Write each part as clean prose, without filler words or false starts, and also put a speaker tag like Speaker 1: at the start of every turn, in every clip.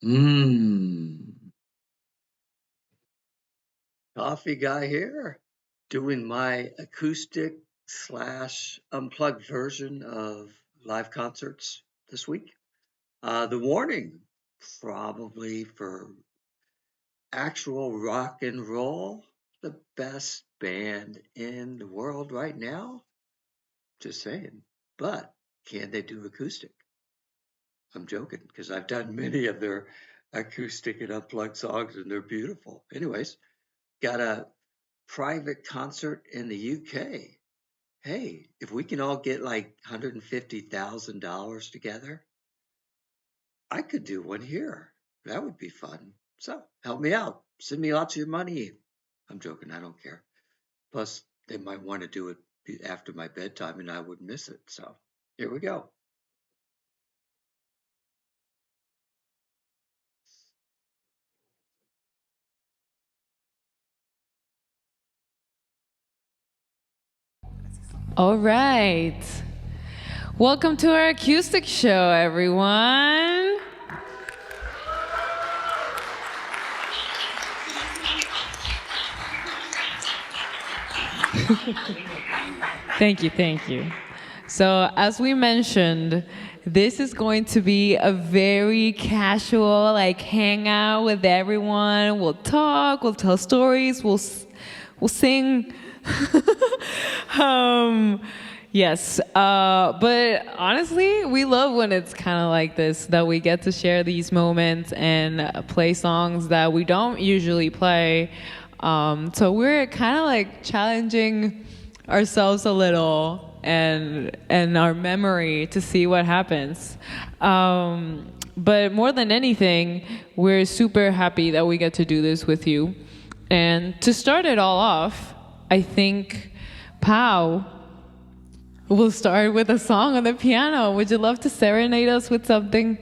Speaker 1: Mmm, coffee guy here, doing my acoustic slash unplugged version of live concerts this week. The warning, probably for actual rock and roll, the best band in the world right now. Just saying. But can they do acoustic? I'm joking because I've done many of their acoustic and unplugged songs and they're beautiful. Anyways, got a private concert in the UK. Hey, if we can all get like $150,000 together, I could do one here. That would be fun. So help me out. Send me lots of your money. I'm joking. I don't care. Plus, they might want to do it after my bedtime and I would miss it. So here we go.
Speaker 2: All right. Welcome to our acoustic show, everyone. Thank you. So, as we mentioned, this is going to be a very casual, hangout with everyone. We'll talk, we'll tell stories, we'll sing. Yes, but honestly, we love when it's kind of like this, that we get to share these moments and play songs that we don't usually play. So we're kind of like challenging ourselves a little and our memory to see what happens. But more than anything, we're super happy that we get to do this with you. And to start it all off, I think Pau will start with a song on the piano. Would you love to serenade us with something?
Speaker 3: I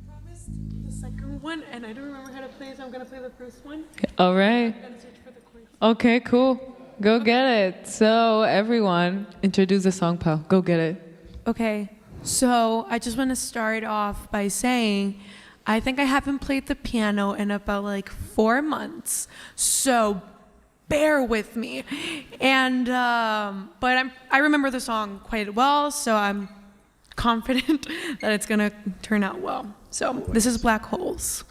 Speaker 3: promised the second one, and I don't remember how to play, so I'm going to play the first one.
Speaker 2: All right.
Speaker 3: I'm going to search for the chords.
Speaker 2: Okay, cool. Go get it. So, everyone, introduce the song, Pau. Go get it.
Speaker 3: Okay, so I just want to start off by saying I think I haven't played the piano in about 4 months. So bear with me. And but I remember the song quite well, so I'm confident that it's gonna turn out well. So this is Black Holes.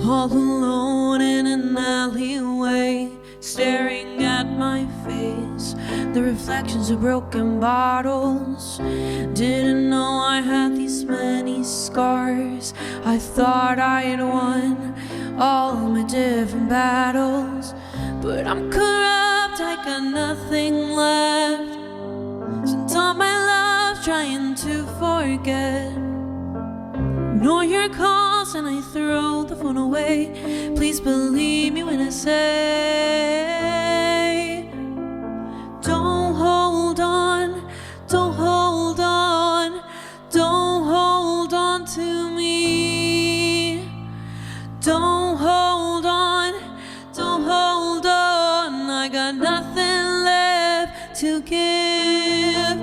Speaker 3: All alone in an alleyway, staring at my face, the reflections of broken bottles. Didn't know I had these many scars. I thought I had won all of my different battles, but I'm corrupt, I got nothing left. Spent all my love trying to forget. Ignore your calls and I throw the phone away. Please believe me when I say, don't hold on, don't hold on, don't hold on to me. Don't hold on, don't hold on. I got nothing left to give,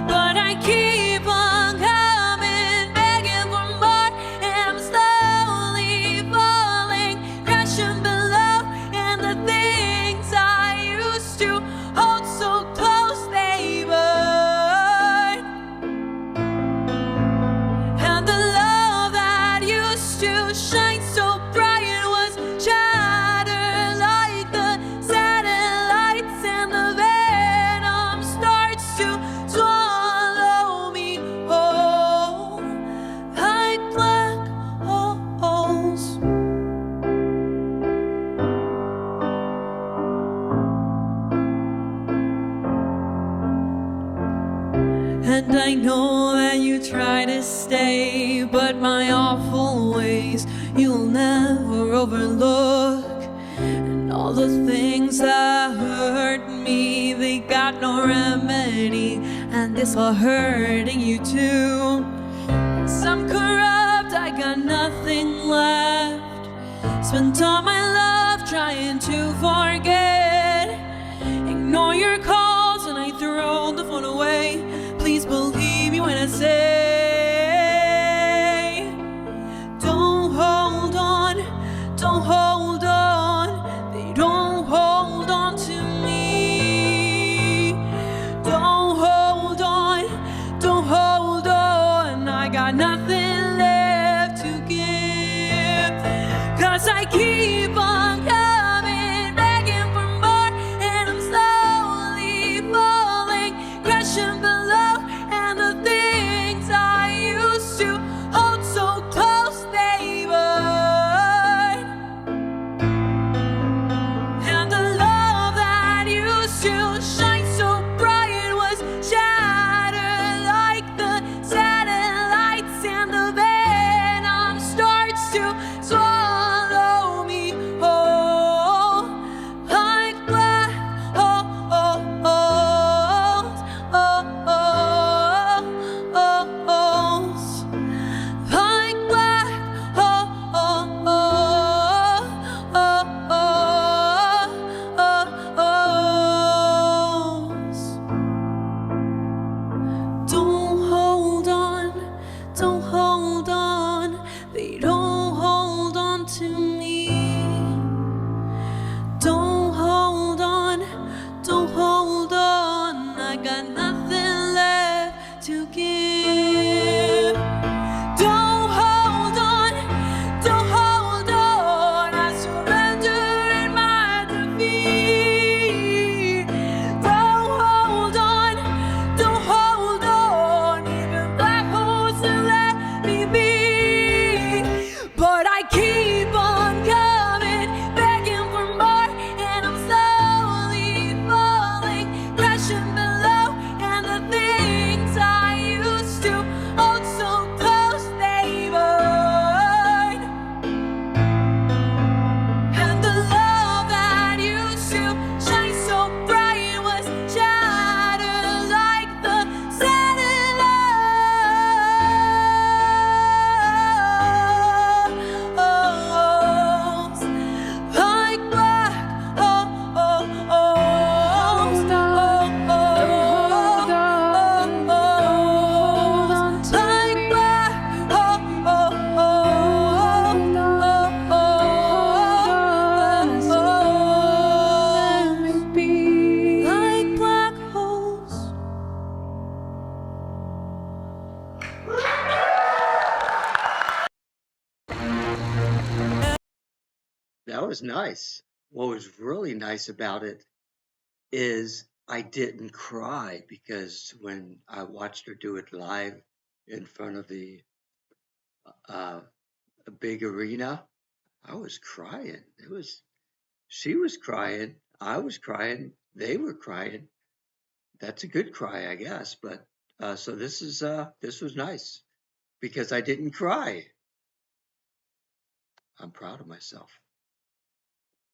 Speaker 3: but I keep on coming, begging for more, and I'm slowly falling, crashing below. And the things I used to hold so close, they burn. And the love that used to shine so bright was shattered like the satellites, and the venom starts to swallow me whole like black holes. And I know that you try to stay, but my awful ways you'll never overlook. And all the things that hurt me, they got no remedy, and this all hurting you too. 'Cause I'm corrupt, I got nothing left. Spent all my love trying to forget. ignore your calls and I throw the phone away. Please believe me when I say, don't hold on, don't hold on. They don't hold on to me. Don't hold on, don't hold on. I got nothing left to give. 'Cause I keep on coming, begging for more, and I'm slowly falling, crashing below. And the things I used to hold so close, they burn. And the love that used to shine so bright was shattered like the satellites, and the venom starts to swallow me whole, like black holes, like black holes. Don't hold on, don't hold on. They don't hold on to me. Don't hold on, don't hold on. I got nothing left to give. Don't hold on, don't hold on. I surrender in my defeat. Don't hold on, don't hold on. Even black holes will let me be. But I keep on coming, begging for more, and I'm slowly falling, crashing below. And the things I used to hold so close, they burn. And the love that used to shine so bright was shattered like the satellites, like black holes, like black holes, like black holes.
Speaker 1: That was nice. What was really nice about it is I didn't cry, because when I watched her do it live in front of the a big arena, I was crying. She was crying, I was crying, they were crying. That's a good cry, I guess. But so this was nice because I didn't cry. I'm proud of myself.